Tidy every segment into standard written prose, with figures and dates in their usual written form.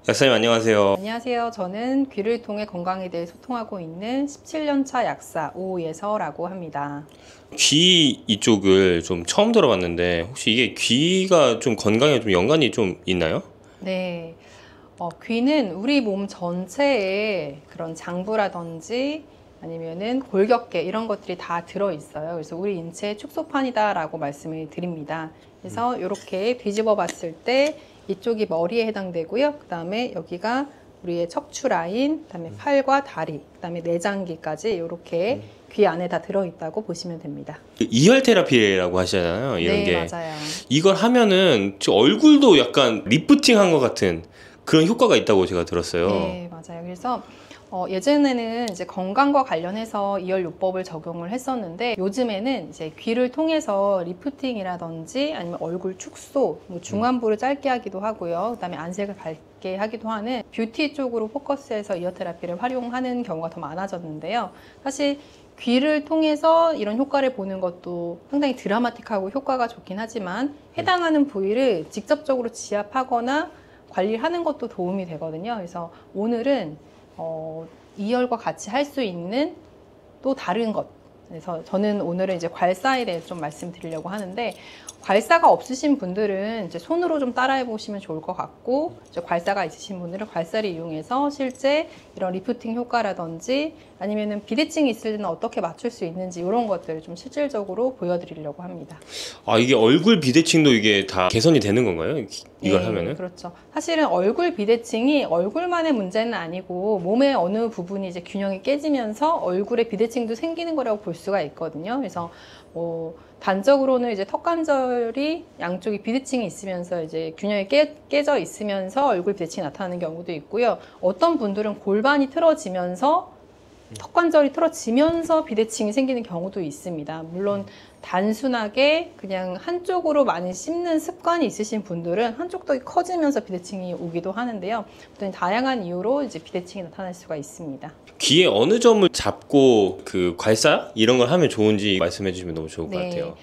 약사님 안녕하세요. 안녕하세요. 저는 귀를 통해 건강에 대해 소통하고 있는 17년차 약사 오예서라고 합니다. 귀 이쪽을 좀 처음 들어봤는데 혹시 이게 귀가 좀 건강에 좀 연관이 좀 있나요? 네. 귀는 우리 몸 전체에 그런 장부라든지 아니면은 골격계 이런 것들이 다 들어있어요. 그래서 우리 인체의 축소판이다라고 말씀을 드립니다. 그래서 이렇게 뒤집어 봤을 때 이쪽이 머리에 해당되고요. 그 다음에 여기가 우리의 척추 라인, 그 다음에 팔과 다리, 그 다음에 내장기까지 이렇게 귀 안에 다 들어있다고 보시면 됩니다. 이열 테라피라고 하시잖아요. 이런 네, 게. 맞아요. 이걸 하면은 저 얼굴도 약간 리프팅한 것 같은 그런 효과가 있다고 제가 들었어요. 네, 맞아요. 그래서 예전에는 이제 건강과 관련해서 이열요법을 적용을 했었는데 요즘에는 이제 귀를 통해서 리프팅이라든지 아니면 얼굴 축소, 뭐 중안부를 짧게 하기도 하고요. 그다음에 안색을 밝게 하기도 하는 뷰티 쪽으로 포커스해서 이어 테라피를 활용하는 경우가 더 많아졌는데요. 사실 귀를 통해서 이런 효과를 보는 것도 상당히 드라마틱하고 효과가 좋긴 하지만 해당하는 부위를 직접적으로 지압하거나 관리하는 것도 도움이 되거든요. 그래서 오늘은 이열과 같이 할 수 있는 또 다른 것. 그래서 저는 오늘은 이제 괄사에 대해서 좀 말씀드리려고 하는데 괄사가 없으신 분들은 이제 손으로 좀 따라해 보시면 좋을 것 같고 이제 괄사가 있으신 분들은 괄사를 이용해서 실제 이런 리프팅 효과라든지 아니면은 비대칭이 있을 때는 어떻게 맞출 수 있는지 이런 것들을 좀 실질적으로 보여드리려고 합니다. 아, 이게 얼굴 비대칭도 이게 다 개선이 되는 건가요? 이걸 네, 하면은? 그렇죠. 사실은 얼굴 비대칭이 얼굴만의 문제는 아니고 몸의 어느 부분이 이제 균형이 깨지면서 얼굴에 비대칭도 생기는 거라고 볼 수가 있거든요. 그래서 단적으로는 이제 턱 관절이 양쪽이 비대칭이 있으면서 이제 균형이 깨져 있으면서 얼굴 비대칭이 나타나는 경우도 있고요. 어떤 분들은 골반이 틀어지면서 턱 관절이 틀어지면서 비대칭이 생기는 경우도 있습니다. 물론 단순하게 그냥 한쪽으로 많이 씹는 습관이 있으신 분들은 한쪽 턱이 커지면서 비대칭이 오기도 하는데요. 어떤 다양한 이유로 이제 비대칭이 나타날 수가 있습니다. 귀에 어느 점을 잡고 그 괄사 이런 걸 하면 좋은지 말씀해 주시면 너무 좋을 것 같아요.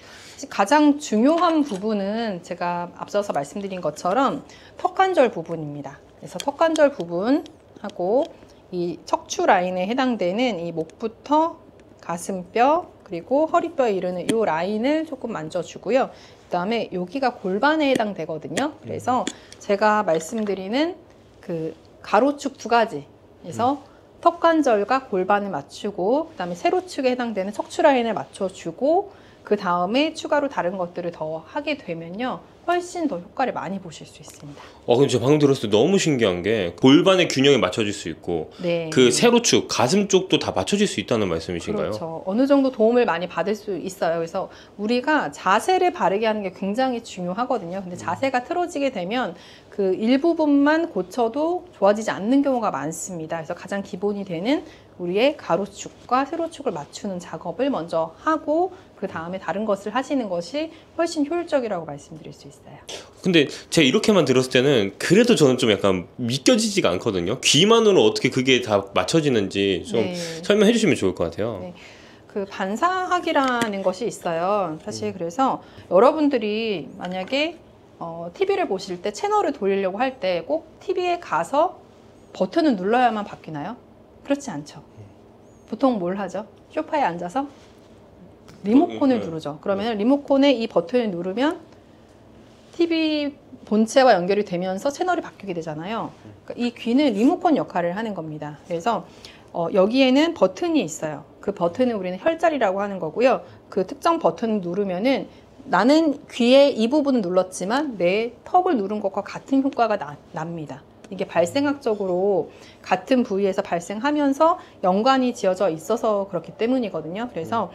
가장 중요한 부분은 제가 앞서서 말씀드린 것처럼 턱관절 부분입니다. 그래서 턱관절 부분하고 이 척추 라인에 해당되는 이 목부터 가슴뼈 그리고 허리뼈에 이르는 이 라인을 조금 만져주고요. 그 다음에 여기가 골반에 해당되거든요. 그래서 제가 말씀드리는 그 가로축 두 가지. 그래서 턱관절과 골반을 맞추고 그 다음에 세로축에 해당되는 척추 라인을 맞춰주고 그 다음에 추가로 다른 것들을 더 하게 되면요. 훨씬 더 효과를 많이 보실 수 있습니다. 근데 제가 방금 들었을 때 너무 신기한 게 골반의 균형이 맞춰질 수 있고 네. 그 세로축, 가슴 쪽도 다 맞춰질 수 있다는 말씀이신가요? 그렇죠. 어느 정도 도움을 많이 받을 수 있어요. 그래서 우리가 자세를 바르게 하는 게 굉장히 중요하거든요. 근데 자세가 틀어지게 되면 그 일부분만 고쳐도 좋아지지 않는 경우가 많습니다. 그래서 가장 기본이 되는 우리의 가로축과 세로축을 맞추는 작업을 먼저 하고 그 다음에 다른 것을 하시는 것이 훨씬 효율적이라고 말씀드릴 수 있어요. 근데 제가 이렇게만 들었을 때는 그래도 저는 좀 약간 믿겨지지가 않거든요. 귀만으로 어떻게 그게 다 맞춰지는지 좀 네. 설명해 주시면 좋을 것 같아요. 네. 그 반사학이라는 것이 있어요. 사실 그래서 여러분들이 만약에 TV를 보실 때 채널을 돌리려고 할 때 꼭 TV에 가서 버튼을 눌러야만 바뀌나요? 그렇지 않죠. 보통 뭘 하죠? 소파에 앉아서 리모컨을 누르죠. 그러면 리모컨에 이 버튼을 누르면 TV 본체와 연결이 되면서 채널이 바뀌게 되잖아요. 그러니까 이 귀는 리모컨 역할을 하는 겁니다. 그래서 여기에는 버튼이 있어요. 그 버튼을 우리는 혈자리라고 하는 거고요. 그 특정 버튼을 누르면은 나는 귀에 이 부분을 눌렀지만 내 턱을 누른 것과 같은 효과가 납니다. 이게 발생학적으로 같은 부위에서 발생하면서 연관이 지어져 있어서 그렇기 때문이거든요. 그래서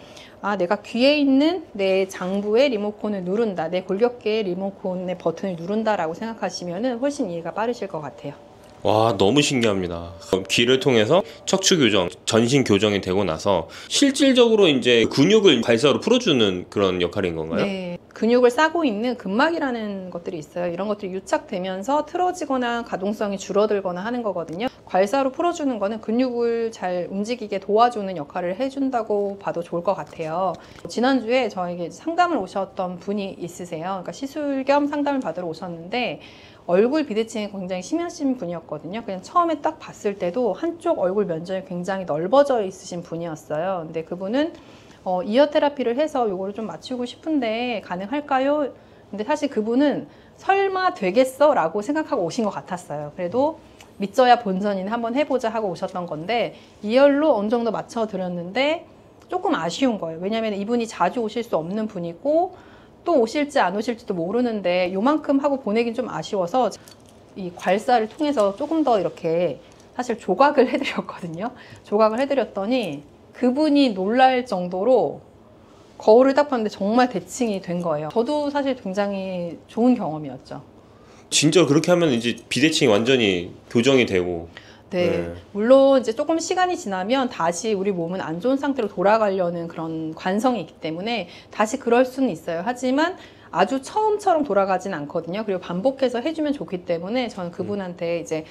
내가 귀에 있는 내 장부의 리모컨을 누른다, 내 골격계의 리모컨의 버튼을 누른다라고 생각하시면 훨씬 이해가 빠르실 것 같아요. 와, 너무 신기합니다. 귀를 통해서 척추 교정, 전신 교정이 되고 나서 실질적으로 이제 근육을 괄사로 풀어주는 그런 역할인 건가요? 네. 근육을 싸고 있는 근막이라는 것들이 있어요. 이런 것들이 유착되면서 틀어지거나 가동성이 줄어들거나 하는 거거든요. 괄사로 풀어주는 거는 근육을 잘 움직이게 도와주는 역할을 해준다고 봐도 좋을 것 같아요. 지난주에 저에게 상담을 오셨던 분이 있으세요. 그러니까 시술 겸 상담을 받으러 오셨는데 얼굴 비대칭이 굉장히 심하신 분이었거든요. 그냥 처음에 딱 봤을 때도 한쪽 얼굴 면적이 굉장히 넓어져 있으신 분이었어요. 근데 그분은 이어 테라피를 해서 요거를 좀 맞추고 싶은데 가능할까요? 근데 사실 그분은 설마 되겠어? 라고 생각하고 오신 것 같았어요. 그래도 믿져야 본전이나 한번 해보자 하고 오셨던 건데 이열로 어느 정도 맞춰드렸는데 조금 아쉬운 거예요. 왜냐하면 이분이 자주 오실 수 없는 분이고 또 오실지 안 오실지도 모르는데 요만큼 하고 보내긴 좀 아쉬워서 이 괄사를 통해서 조금 더 이렇게 사실 조각을 해드렸거든요. 조각을 해드렸더니 그분이 놀랄 정도로 거울을 딱 봤는데 정말 대칭이 된 거예요. 저도 사실 굉장히 좋은 경험이었죠. 진짜 그렇게 하면 이제 비대칭이 완전히 교정이 되고. 네. 물론 이제 조금 시간이 지나면 다시 우리 몸은 안 좋은 상태로 돌아가려는 그런 관성이 있기 때문에 다시 그럴 수는 있어요. 하지만 아주 처음처럼 돌아가진 않거든요. 그리고 반복해서 해주면 좋기 때문에 저는 그분한테 이제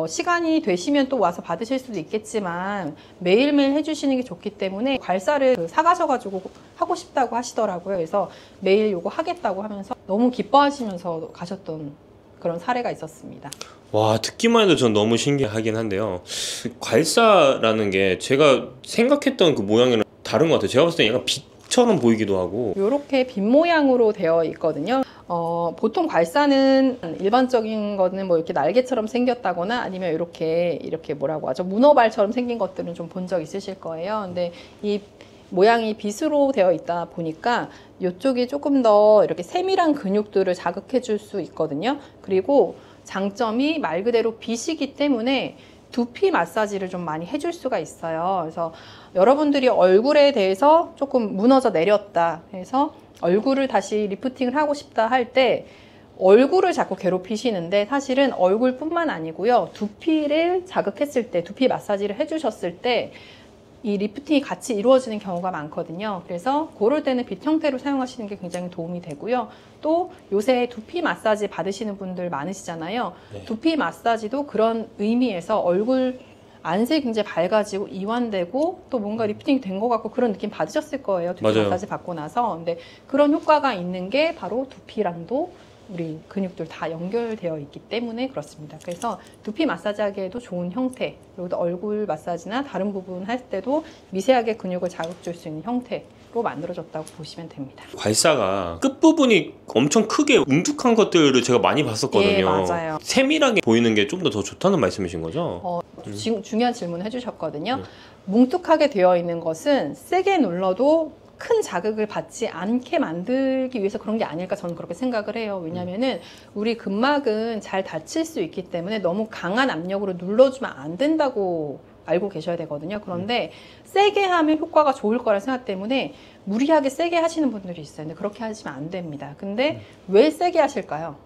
시간이 되시면 또 와서 받으실 수도 있겠지만 매일매일 해주시는 게 좋기 때문에 괄사를 사가셔가지고 하고 싶다고 하시더라고요. 그래서 매일 요거 하겠다고 하면서 너무 기뻐하시면서 가셨던 그런 사례가 있었습니다. 와, 듣기만 해도 전 너무 신기하긴 한데요. 괄사라는 게 제가 생각했던 그 모양이랑 다른 것 같아요. 제가 봤을 때 약간 빛처럼 보이기도 하고. 이렇게 빛 모양으로 되어 있거든요. 보통 괄사는 일반적인 거는 뭐 이렇게 날개처럼 생겼다거나 아니면 이렇게 뭐라고 하죠? 문어발처럼 생긴 것들은 좀 본 적 있으실 거예요. 근데 이 모양이 빛으로 되어 있다 보니까 이쪽이 조금 더 이렇게 세밀한 근육들을 자극해 줄 수 있거든요. 그리고 장점이 말 그대로 빛이기 때문에 두피 마사지를 좀 많이 해줄 수가 있어요. 그래서 여러분들이 얼굴에 대해서 조금 무너져 내렸다 해서 얼굴을 다시 리프팅을 하고 싶다 할 때 얼굴을 자꾸 괴롭히시는데 사실은 얼굴뿐만 아니고요. 두피를 자극했을 때, 두피 마사지를 해주셨을 때 이 리프팅이 같이 이루어지는 경우가 많거든요. 그래서 그럴 때는 빛 형태로 사용하시는 게 굉장히 도움이 되고요. 또 요새 두피 마사지 받으시는 분들 많으시잖아요. 네. 두피 마사지도 그런 의미에서 얼굴 안색이 굉장히 밝아지고 이완되고 또 뭔가 리프팅이 된 것 같고 그런 느낌 받으셨을 거예요. 두피 맞아요. 마사지 받고 나서. 근데 그런 효과가 있는 게 바로 두피랑도 우리 근육들 다 연결되어 있기 때문에 그렇습니다. 그래서 두피 마사지 하기에도 좋은 형태, 그리고 또 얼굴 마사지나 다른 부분 할 때도 미세하게 근육을 자극 줄 수 있는 형태로 만들어졌다고 보시면 됩니다. 괄사가 끝부분이 엄청 크게 뭉툭한 것들을 제가 많이 봤었거든요. 예, 맞아요. 세밀하게 보이는 게 좀 더 좋다는 말씀이신 거죠? 지금 중요한 질문을 해주셨거든요. 뭉툭하게 되어 있는 것은 세게 눌러도 큰 자극을 받지 않게 만들기 위해서 그런 게 아닐까 저는 그렇게 생각을 해요. 왜냐면은 우리 근막은 잘 다칠 수 있기 때문에 너무 강한 압력으로 눌러주면 안 된다고 알고 계셔야 되거든요. 그런데 세게 하면 효과가 좋을 거라는 생각 때문에 무리하게 세게 하시는 분들이 있어요. 근데 그렇게 하시면 안 됩니다. 근데 왜 세게 하실까요?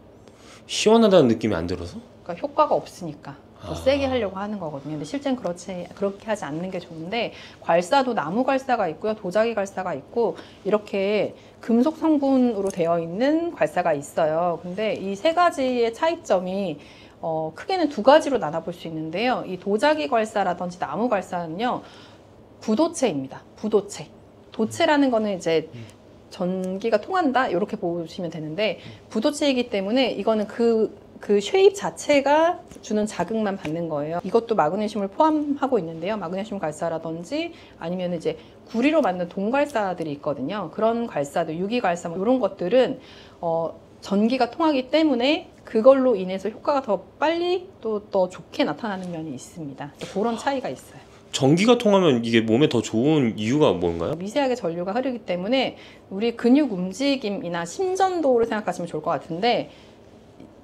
시원하다는 느낌이 안 들어서? 그러니까 효과가 없으니까 더 세게 하려고 하는 거거든요. 근데 실제는 그렇게 하지 않는 게 좋은데 괄사도 나무 괄사가 있고요. 도자기 괄사가 있고 이렇게 금속 성분으로 되어 있는 괄사가 있어요. 근데 이 세 가지의 차이점이 크게는 두 가지로 나눠볼 수 있는데요. 이 도자기 괄사라든지 나무 괄사는요. 부도체입니다. 부도체. 도체라는 거는 이제 전기가 통한다 이렇게 보시면 되는데 부도체이기 때문에 이거는 그 쉐입 자체가 주는 자극만 받는 거예요. 이것도 마그네슘을 포함하고 있는데요. 마그네슘 괄사라든지 아니면 이제 구리로 만든 동괄사들이 있거든요. 그런 괄사들, 유기괄사 이런 것들은 전기가 통하기 때문에 그걸로 인해서 효과가 더 빨리 또 더 좋게 나타나는 면이 있습니다. 그런 차이가 있어요. 전기가 통하면 이게 몸에 더 좋은 이유가 뭔가요? 미세하게 전류가 흐르기 때문에 우리 근육 움직임이나 심전도를 생각하시면 좋을 것 같은데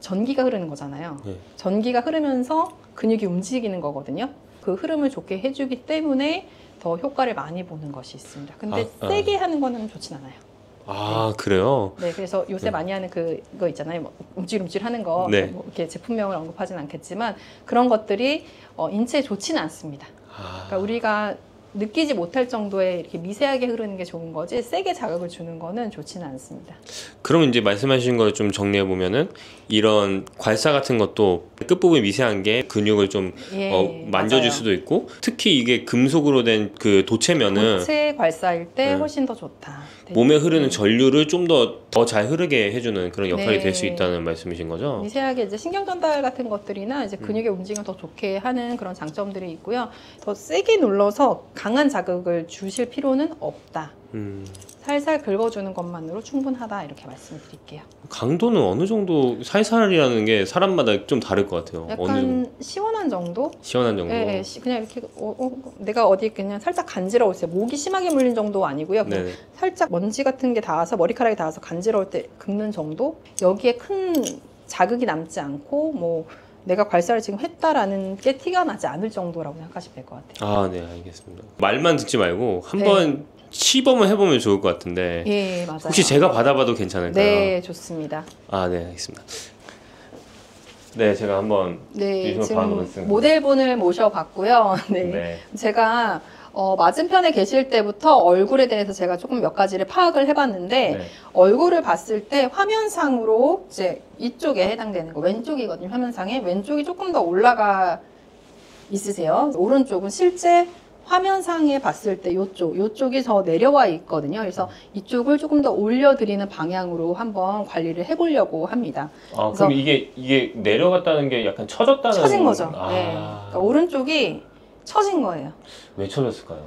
전기가 흐르는 거잖아요. 네. 전기가 흐르면서 근육이 움직이는 거거든요. 그 흐름을 좋게 해주기 때문에 더 효과를 많이 보는 것이 있습니다. 근데 세게 하는 거는 좋진 않아요. 아, 그래요? 네, 그래서 요새 많이 하는 그거 있잖아요. 뭐 움찔움찔 하는 거. 네. 뭐 이렇게 제품명을 언급하진 않겠지만 그런 것들이 인체에 좋지는 않습니다. 그러니까 우리가 느끼지 못할 정도의 이렇게 미세하게 흐르는 게 좋은 거지 세게 자극을 주는 거는 좋지는 않습니다. 그럼 이제 말씀하신 걸 좀 정리해 보면은 이런 괄사 같은 것도 끝부분이 미세한 게 근육을 좀 만져줄 맞아요. 수도 있고, 특히 이게 금속으로 된 그 도체면은 고체 괄사일 때 훨씬 더 좋다. 몸에 흐르는 전류를 좀 더 잘 흐르게 해주는 그런 역할이 네. 될 수 있다는 말씀이신 거죠? 미세하게 이제 신경 전달 같은 것들이나 이제 근육의 움직임을 더 좋게 하는 그런 장점들이 있고요. 더 세게 눌러서 강한 자극을 주실 필요는 없다. 살살 긁어주는 것만으로 충분하다 이렇게 말씀드릴게요. 강도는 어느 정도? 살살이라는 게 사람마다 좀 다를 것 같아요. 어느 정도? 약간 시원한 정도? 시원한 정도? 예, 그냥 이렇게 내가 어디 그냥 살짝 간지러웠어요. 목이 심하게 물린 정도 아니고요. 그냥 네. 살짝 먼지 같은 게 닿아서 머리카락이 닿아서 간지러울 때 긁는 정도? 여기에 큰 자극이 남지 않고 뭐 내가 괄사를 지금 했다라는 게 티가 나지 않을 정도라고 생각하시면 될 것 같아요. 아, 네, 알겠습니다. 말만 듣지 말고 네. 한번 시범을 해보면 좋을 것 같은데, 예, 맞아요. 혹시 제가 받아봐도 괜찮을까요? 네, 좋습니다. 아, 네, 알겠습니다. 네, 제가 한번 네, 이걸 지금 받아보겠습니다. 모델분을 모셔봤고요. 네. 네. 제가 맞은편에 계실 때부터 얼굴에 대해서 제가 조금 몇 가지를 파악을 해봤는데 네. 얼굴을 봤을 때 화면상으로 이제 이쪽에 해당되는 거 왼쪽이거든요. 화면상에 왼쪽이 조금 더 올라가 있으세요. 오른쪽은 실제 화면상에 봤을 때 요쪽이 더 내려와 있거든요. 그래서 이쪽을 조금 더 올려드리는 방향으로 한번 관리를 해보려고 합니다. 아, 그럼 이게 내려갔다는 게 약간 처졌다는 처진 거죠. 아, 네. 그러니까 오른쪽이 처진 거예요. 왜 처졌을까요?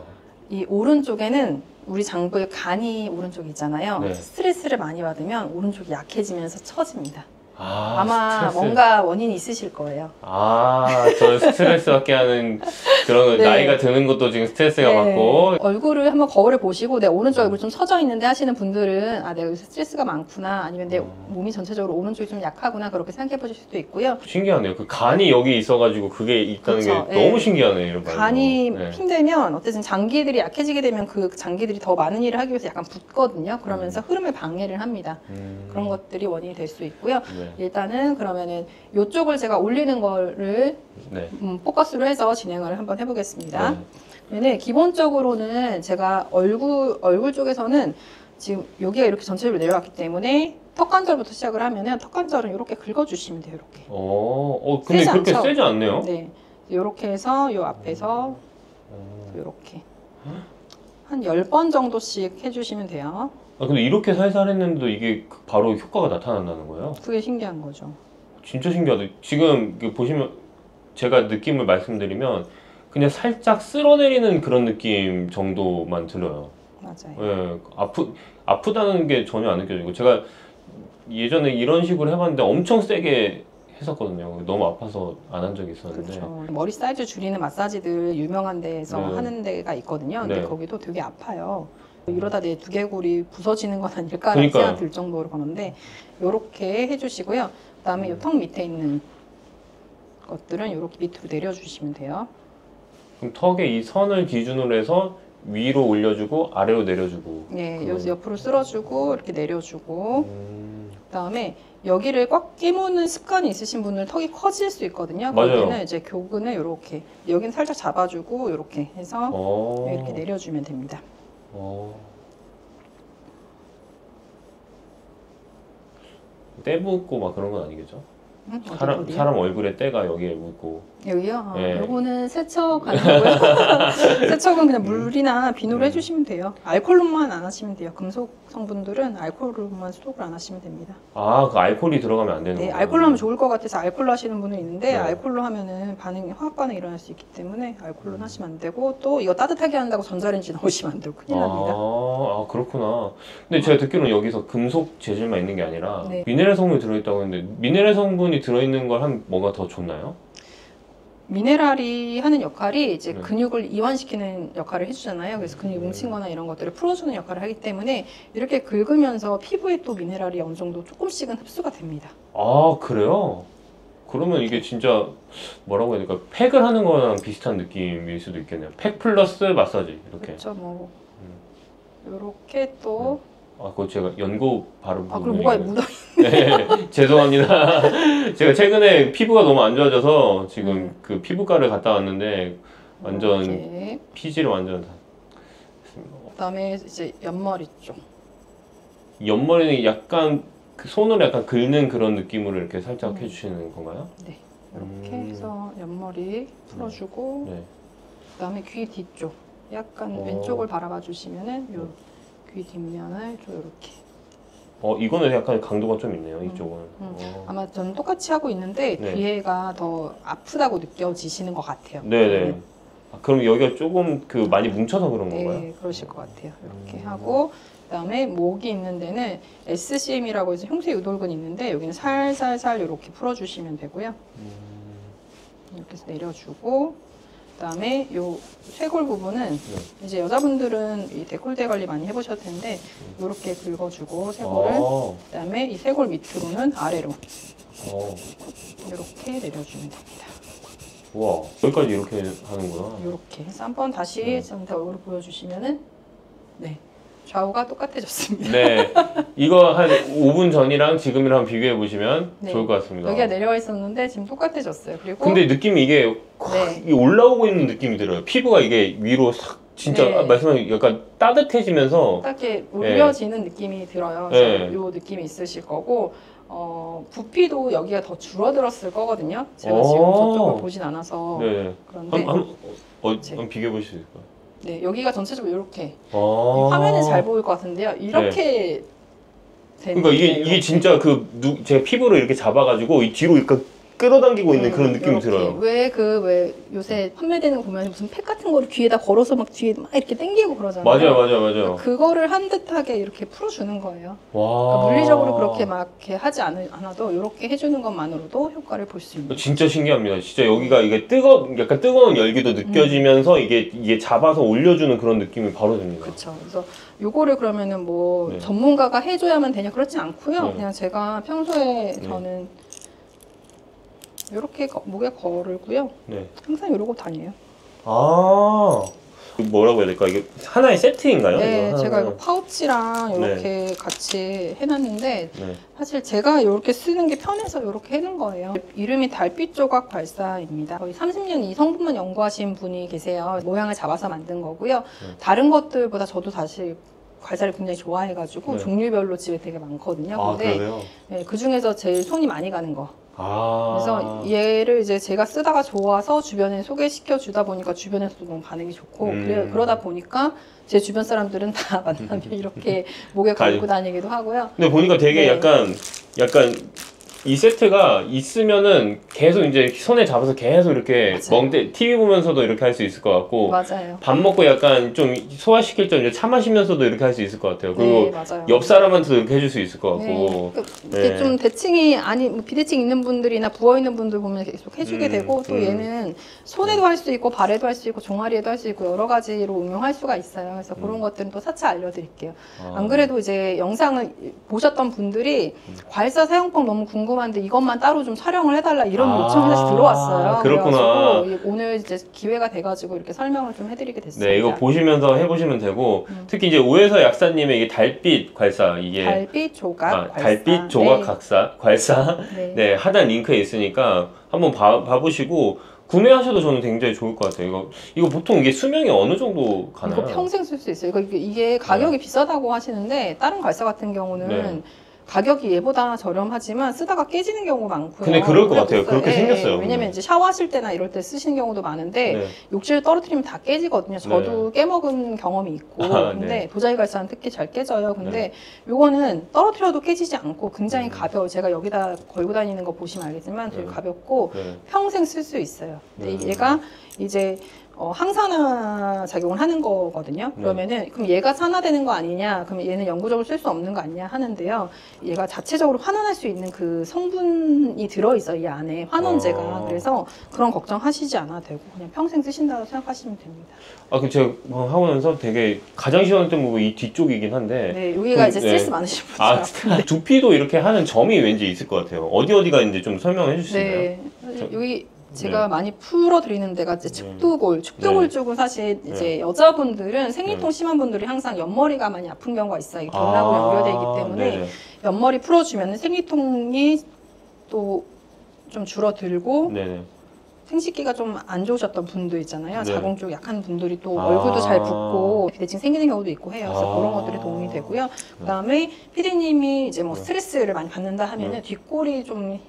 이 오른쪽에는 우리 장부의 간이 오른쪽에 있잖아요. 네. 스트레스를 많이 받으면 오른쪽이 약해지면서 처집니다. 아, 아마 스트레스. 뭔가 원인이 있으실 거예요. 아, 저 스트레스 받게 하는 그런 네. 나이가 드는 것도 지금 스트레스가 받고. 얼굴을 한번 거울에 보시고 내 오른쪽 얼굴 좀 처져 있는데 하시는 분들은 아 내가 요새 스트레스가 많구나 아니면 내 몸이 전체적으로 오른쪽이 좀 약하구나 그렇게 생각해 보실 수도 있고요. 신기하네요. 그 간이 여기 있어가지고 그게 있다는 그렇죠. 게 네. 너무 신기하네요. 이런 간이 네. 힘들면 어쨌든 장기들이 약해지게 되면 그 장기들이 더 많은 일을 하기 위해서 약간 붓거든요. 그러면서 흐름을 방해를 합니다. 그런 것들이 원인이 될 수 있고요. 네. 일단은 그러면은 이쪽을 제가 올리는 거를 네. 포커스로 해서 진행을 한번 해보겠습니다. 네. 그러면 기본적으로는 제가 얼굴 쪽에서는 지금 여기가 이렇게 전체적으로 내려왔기 때문에 턱 관절부터 시작을 하면은 턱 관절은 이렇게 긁어주시면 돼요. 이렇게. 근데 세지 그렇게 않죠? 세지 않네요. 네. 이렇게 해서 요 앞에서 이렇게 한 10번 정도씩 해주시면 돼요. 아, 근데 이렇게 살살 했는데도 이게 바로 효과가 나타난다는 거예요? 그게 신기한 거죠. 진짜 신기하다. 지금 보시면 제가 느낌을 말씀드리면 그냥 살짝 쓸어내리는 그런 느낌 정도만 들어요. 맞아요. 예, 아프다는 게 전혀 안 느껴지고, 제가 예전에 이런 식으로 해봤는데 엄청 세게 했었거든요. 너무 아파서 안 한 적이 있었는데. 그렇죠. 머리 사이즈 줄이는 마사지들 유명한 데에서 네. 하는 데가 있거든요. 근데 네. 거기도 되게 아파요. 이러다 내 두개골이 부서지는 건 아닐까라는 그러니까요. 생각 들 정도로 그러는데 이렇게 해주시고요. 그다음에 이 턱 밑에 있는 것들은 이렇게 밑으로 내려주시면 돼요. 그럼 턱에 이 선을 기준으로 해서 위로 올려주고 아래로 내려주고. 네, 여기서 옆으로 쓸어주고 이렇게 내려주고 그다음에 여기를 꽉 깨무는 습관이 있으신 분은 턱이 커질 수 있거든요. 맞아요. 거기는 이제 교근을 이렇게 여기는 살짝 잡아주고 이렇게 해서 이렇게 내려주면 됩니다. 때 묻고 막 그런 건 아니겠죠? 어디요? 사람 얼굴에 때가 여기에 묻고. 여기요? 네. 요거는 세척 아니고요. 세척은 그냥 물이나 비누로 해주시면 돼요. 알콜로만 안 하시면 돼요. 금속 성분들은 알콜로만 수독을 안 하시면 됩니다. 아, 그 알코올이 들어가면 안 되는 네, 거예요? 알콜로 하면 좋을 것 같아서 알콜로 하시는 분은 있는데 네. 알콜로 하면은 화학 반응이 일어날 수 있기 때문에 알콜로는 하시면 안 되고 또 이거 따뜻하게 한다고 전자레인지 넣으시면 안 되고 큰일 납니다. 아, 그렇구나. 근데 제가 듣기로는 여기서 금속 재질만 있는 게 아니라 네. 미네랄 성분이 들어있다고 했는데, 미네랄 성분이 들어있는 걸 하면 뭐가 더 좋나요? 미네랄이 하는 역할이 이제 네. 근육을 이완시키는 역할을 해주잖아요. 그래서 근육이 뭉친 거나 이런 것들을 풀어주는 역할을 하기 때문에 이렇게 긁으면서 피부에 또 미네랄이 어느 정도 조금씩은 흡수가 됩니다. 아, 그래요? 그러면 이게 진짜 뭐라고 해야 될까? 팩을 하는 거랑 비슷한 느낌일 수도 있겠네요. 팩 플러스 마사지 이렇게. 그렇죠. 뭐 이렇게 또 아, 그거 제가 연고 바른 아, 그럼 부분이 뭐가 묻어 네, 죄송합니다. 제가 최근에 피부가 너무 안 좋아져서 지금 그 피부과를 갔다 왔는데 완전 이렇게 피지를 완전 다 그다음에 이제 옆머리 쪽. 옆머리는 약간 그 손으로 약간 긁는 그런 느낌으로 이렇게 살짝 해주시는 건가요? 네. 이렇게 해서 옆머리 풀어주고 네. 그다음에 귀 뒤쪽 약간 왼쪽을 바라봐 주시면은 요 귀 뒷면을 좀 이렇게. 이거는 약간 강도가 좀 있네요. 이쪽은. 아마 저는 똑같이 하고 있는데 네. 뒤에가 더 아프다고 느껴지시는 것 같아요. 네네. 그럼 여기가 조금 그 많이 뭉쳐서 그런 건가요? 네, 그러실 것 같아요. 이렇게 하고 그다음에 목이 있는 데는 SCM이라고 해서 흉쇄 유돌근이 있는데 여기는 살살살 이렇게 풀어주시면 되고요. 이렇게 해서 내려주고 그다음에 요 쇄골 부분은 이제 여자분들은 이 데콜테 관리 많이 해보셨을 텐데 이렇게 긁어주고 쇄골을 그다음에 이 쇄골 밑으로는 아래로 이렇게 내려주면 됩니다. 우와, 여기까지 이렇게 하는구나. 이렇게 해서 한번 다시 저한테 얼굴을 보여주시면은 네 좌우가 똑같아졌습니다. 네, 이거 한 5분 전이랑 지금이랑 비교해 보시면 네. 좋을 것 같습니다. 여기가 내려와 있었는데 지금 똑같아졌어요. 그리고 근데 느낌이 이게 네. 이게 올라오고 있는 느낌이 들어요. 피부가 이게 위로 싹 진짜 네. 말씀하신 약간 따뜻해지면서 딱히 올려지는 느낌이 들어요. 그래서 네. 요 느낌이 있으실 거고 부피도 여기가 더 줄어들었을 거거든요. 제가 지금 저쪽을 보진 않아서 네. 그런데 한번 비교해 보실 수 있을까요? 네 여기가 전체적으로 이렇게 화면에 잘 보일 것 같은데요. 이렇게 되는 그러니까 이게 진짜 제 피부를 이렇게 잡아가지고 이 뒤로 이렇게 끌어당기고 있는 그런 느낌이 들어요. 왜 요새 판매되는 거 보면 무슨 팩 같은 거를 귀에다 걸어서 막 뒤에 막 이렇게 당기고 그러잖아요. 맞아요. 그거를 한 듯하게 이렇게 풀어주는 거예요. 와. 그러니까 물리적으로 그렇게 막 이렇게 하지 않아도 이렇게 해주는 것만으로도 효과를 볼 수 있는. 진짜 신기합니다. 진짜 여기가 이게 약간 뜨거운 열기도 느껴지면서 이게 잡아서 올려주는 그런 느낌이 바로 듭니다. 그렇죠. 그래서 요거를 그러면은 뭐 네. 전문가가 해줘야만 되냐 그렇지 않고요. 네. 그냥 제가 평소에 저는 이렇게 목에 걸고요. 네. 항상 이러고 다녀요. 뭐라고 해야 될까? 이게 하나의 세트인가요? 네, 이거 제가 하나- 이거 파우치랑 이렇게 같이 해놨는데 네. 사실 제가 이렇게 쓰는 게 편해서 이렇게 해놓은 거예요. 이름이 달빛 조각 괄사입니다. 거의 30년 이 성분만 연구하신 분이 계세요. 모양을 잡아서 만든 거고요. 다른 것들보다 저도 사실 괄사를 굉장히 좋아해가지고 네. 종류별로 집에 되게 많거든요. 근데 그래요? 네, 그 중에서 제일 손이 많이 가는 거. 아. 그래서 얘를 이제 제가 쓰다가 좋아서 주변에 소개시켜 주다 보니까 주변에서도 너무 반응이 좋고 그러다 보니까 제 주변 사람들은 다 만나면 이렇게 목에 걸고 다니기도 하고요. 근데 보니까 되게 네. 약간 이 세트가 있으면은 계속 이제 손에 잡아서 계속 이렇게 맞아요. TV 보면서도 이렇게 할 수 있을 것 같고 맞아요. 밥 먹고 약간 좀 소화시킬 점 이제 차 마시면서도 이렇게 할 수 있을 것 같아요. 그리고 네, 맞아요. 옆 사람한테도 이렇게 해줄 수 있을 것 네. 같고. 이게 네. 좀 대칭이 뭐 비대칭 있는 분들이나 부어 있는 분들 보면 계속 해주게 되고 또 얘는 손에도 할 수 있고 발에도 할 수 있고 종아리에도 할 수 있고 여러 가지로 응용할 수가 있어요. 그래서 그런 것들은 또 차차 알려드릴게요. 안 그래도 이제 영상을 보셨던 분들이 괄사 사용법 너무 궁금한데 이것만 따로 좀 촬영을 해달라 이런 요청이 사실 들어왔어요. 그렇구나. 그래가지고 오늘 이제 기회가 돼가지고 이렇게 설명을 좀 해드리게 됐습니다. 네, 이거 보시면서 해보시면 되고 특히 이제 오해서 약사님의 이게 달빛 괄사 이게 달빛 조각 괄사. 달빛 조각 괄사 네. 네, 하단 링크에 있으니까 한번 봐보시고 구매하셔도 저는 굉장히 좋을 것 같아요. 이거 보통 이게 수명이 어느 정도 가나요? 이거 평생 쓸 수 있어요. 이게 가격이 비싸다고 하시는데 다른 괄사 같은 경우는 네. 가격이 얘보다 저렴하지만 쓰다가 깨지는 경우가 많고요. 근데 그럴 것 그래 같아요. 비싸요. 그렇게 생겼어요. 왜냐면 이제 샤워하실 때나 이럴 때 쓰시는 경우도 많은데 네. 욕실 떨어뜨리면 다 깨지거든요. 저도 깨먹은 경험이 있고. 근데 네. 도자기 괄사는 특히 잘 깨져요. 근데 요거는 떨어뜨려도 깨지지 않고 굉장히 가벼워요. 제가 여기다 걸고 다니는 거 보시면 알겠지만 되게 가볍고 네. 평생 쓸 수 있어요. 근데 얘가 이제 항산화 작용을 하는 거거든요. 그러면은 그럼 얘가 산화되는 거 아니냐? 그럼 얘는 영구적으로 쓸 수 없는 거 아니냐 하는데요. 얘가 자체적으로 환원할 수 있는 그 성분이 들어 있어요. 이 안에 환원제가. 그래서 그런 걱정하시지 않아도 되고 그냥 평생 쓰신다고 생각하시면 됩니다. 그 제가 하고 나서 되게 가장 시원했던 부분이 이 뒤쪽이긴 한데. 네, 여기가 이제 스트레스 많으신 분들. 두피도 이렇게 하는 점이 왠지 있을 것 같아요. 어디가 있는지 좀 설명해 주실 수 있나요? 네, 사실 여기 제가 많이 풀어드리는 데가 이제 축두골 쪽은 사실 이제 여자분들은 생리통 심한 분들이 항상 옆머리가 많이 아픈 경우가 있어요. 이 결하고 연결되어 있기 때문에 네네. 옆머리 풀어주면 생리통이 또 좀 줄어들고 네네. 생식기가 좀 안 좋으셨던 분도 있잖아요. 네. 자궁 쪽 약한 분들이 또 아. 얼굴도 잘 붓고 비대칭 생기는 경우도 있고 해요. 그래서 아. 그런 것들이 도움이 되고요. 그다음에 피디님이 이제 뭐 스트레스를 많이 받는다 하면은 뒷골이 좀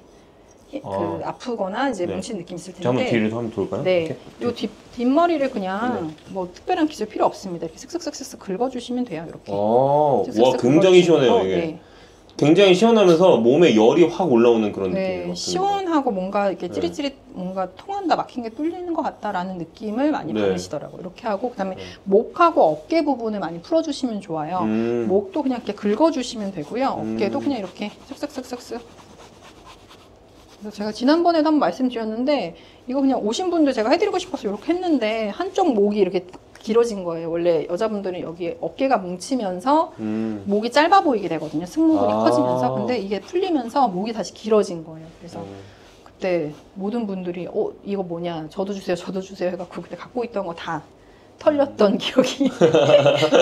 아프거나 이제 네. 뭉친 느낌 있을 제가 한번 텐데. 뒤를 한번 돌까요? 네, 이렇게? 요 뒷머리를 그냥 뭐 특별한 기술 필요 없습니다. 이렇게 슥슥슥슥 긁어주시면 돼요. 이렇게. 와, 슥슥슥 굉장히 긁어주시면 시원해요, 돼요. 이게. 네. 굉장히 시원하면서 몸에 열이 확 올라오는 그런 네, 느낌이에요. 시원하고 뭔가 이렇게 네. 찌릿찌릿 뭔가 통한다, 막힌 게 뚫리는 것 같다라는 느낌을 많이 네. 받으시더라고요. 이렇게 하고 그다음에 네. 목하고 어깨 부분을 많이 풀어주시면 좋아요. 목도 그냥 이렇게 긁어주시면 되고요. 어깨도 그냥 이렇게 쓱쓱쓱쓱쓱. 그래서 제가 지난번에도 한번 말씀드렸는데 이거 그냥 오신 분들 제가 해드리고 싶어서 이렇게 했는데 한쪽 목이 이렇게 길어진 거예요. 원래 여자분들은 여기 어깨가 뭉치면서 목이 짧아 보이게 되거든요. 승모근이 아. 커지면서. 근데 이게 풀리면서 목이 다시 길어진 거예요. 그래서 그때 모든 분들이 이거 뭐냐, 저도 주세요, 저도 주세요 해갖고 그때 갖고 있던 거 다 털렸던 기억이.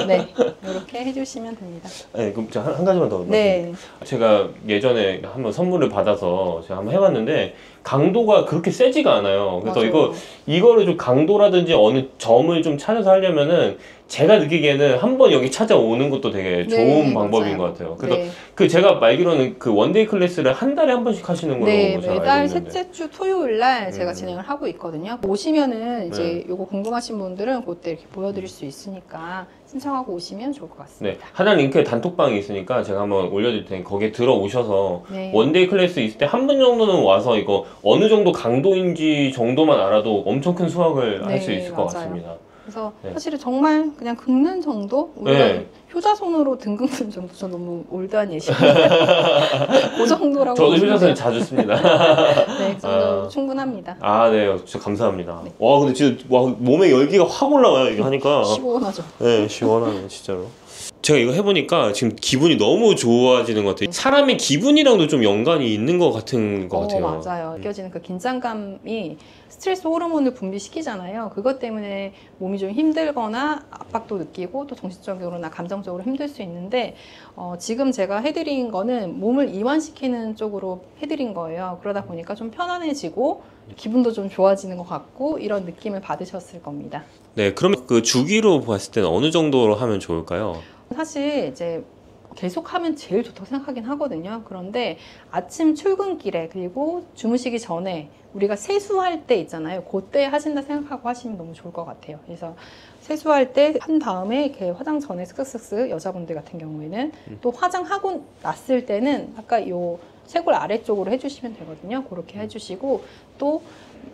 네, 이렇게 해주시면 됩니다. 네, 그럼 제가 한 가지만 더. 네. 제가 예전에 한번 선물을 받아서 제가 한번 해봤는데 강도가 그렇게 세지가 않아요. 그래서 맞아요. 이거를 좀 강도라든지 어느 점을 좀 찾아서 하려면은 제가 느끼기에는 한번 여기 찾아오는 것도 되게 네, 좋은 방법인 맞아요. 것 같아요. 그래서 네. 그 제가 알기로는 그 원데이 클래스를 한 달에 한 번씩 하시는 걸로 네, 제가 매달 알고 있는데. 셋째 주 토요일 날 제가 진행을 하고 있거든요. 오시면은 이제 네. 요거 궁금하신 분들은 그때 이렇게 보여드릴 수 있으니까 신청하고 오시면 좋을 것 네, 같습니다. 하단 링크에 단톡방이 있으니까 제가 한번 올려드릴 테니 거기에 들어오셔서 네. 원데이 클래스 있을 때 한 분 정도는 와서 이거 어느 정도 강도인지 정도만 알아도 엄청 큰 수확을 할 수 네, 있을 것 맞아요. 같습니다. 그래서 네. 사실은 정말 그냥 긁는 정도? 우리가 네. 효자손으로 등 긁는 정도? 저 너무 올드한 예시인데 그 정도라고 저도 보시면 효자손 돼요. 자주 씁니다. 네, 그 정도 아. 충분합니다. 아, 네, 진짜 감사합니다. 네. 와, 근데 진짜 몸에 열기가 확 올라와요, 이거 하니까. 시원하죠. 네, 시원하네, 진짜로. 제가 이거 해보니까 지금 기분이 너무 좋아지는 것 같아요. 사람의 기분이랑도 좀 연관이 있는 것 같은 것 같아요. 맞아요. 느껴지는 그 긴장감이 스트레스 호르몬을 분비시키잖아요. 그것 때문에 몸이 좀 힘들거나 압박도 느끼고 또 정신적으로나 감정적으로 힘들 수 있는데 지금 제가 해드린 거는 몸을 이완시키는 쪽으로 해드린 거예요. 그러다 보니까 좀 편안해지고 기분도 좀 좋아지는 것 같고 이런 느낌을 받으셨을 겁니다. 네, 그러면 그 주기로 봤을 때는 어느 정도로 하면 좋을까요? 사실 이제 계속 하면 제일 좋다고 생각하긴 하거든요. 그런데 아침 출근길에 그리고 주무시기 전에 우리가 세수할 때 있잖아요. 그때 하신다 생각하고 하시면 너무 좋을 것 같아요. 그래서 세수할 때 한 다음에 이렇게 화장 전에 슥슥슥 여자분들 같은 경우에는 또 화장하고 났을 때는 아까 요 쇄골 아래쪽으로 해주시면 되거든요. 그렇게 해주시고 또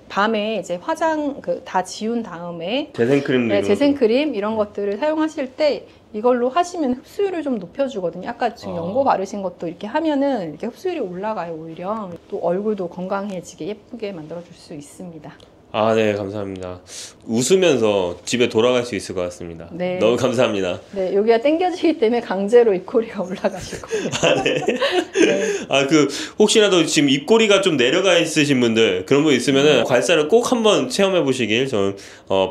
밤에 이제 화장 다 지운 다음에 재생크림 네, 재생크림 이런 것들을 사용하실 때 이걸로 하시면 흡수율을 좀 높여주거든요. 아까 지금 연고 바르신 것도 이렇게 하면은 이렇게 흡수율이 올라가요, 오히려. 또 얼굴도 건강해지게 예쁘게 만들어줄 수 있습니다. 아, 네, 감사합니다. 웃으면서 집에 돌아갈 수 있을 것 같습니다. 네. 너무 감사합니다. 네, 여기가 당겨지기 때문에 강제로 입꼬리가 올라가실 거예요. 아, 네. 네. 아, 혹시라도 지금 입꼬리가 좀 내려가 있으신 분들, 그런 분 있으면은 괄사를 꼭 한번 체험해 보시길 좀,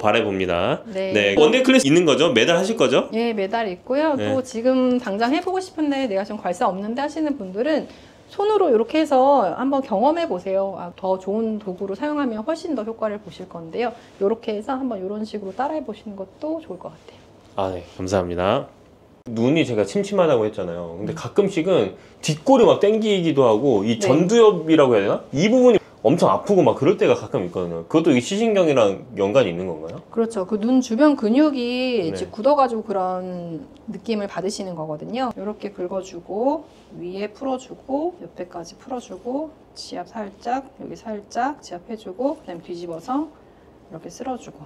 바라봅니다. 네. 원데이 클래스 있는 거죠? 매달 하실 거죠? 예, 매달 있고요. 네. 또 지금 당장 해보고 싶은데 내가 지금 괄사 없는데 하시는 분들은 손으로 이렇게 해서 한번 경험해 보세요. 더 좋은 도구로 사용하면 훨씬 더 효과를 보실 건데요. 이렇게 해서 한번 이런 식으로 따라해 보시는 것도 좋을 것 같아요. 아, 네, 감사합니다. 눈이 제가 침침하다고 했잖아요. 근데 가끔씩은 뒷골이 막 땡기기도 하고 이 네. 전두엽이라고 해야 되나? 이 부분이 엄청 아프고 막 그럴 때가 가끔 있거든요. 그것도 이게 시신경이랑 연관이 있는 건가요? 그렇죠. 그 눈 주변 근육이 네. 이제 굳어가지고 그런 느낌을 받으시는 거거든요. 이렇게 긁어주고 위에 풀어주고 옆에까지 풀어주고 지압 살짝 여기 살짝 지압해주고 그다음에 뒤집어서 이렇게 쓸어주고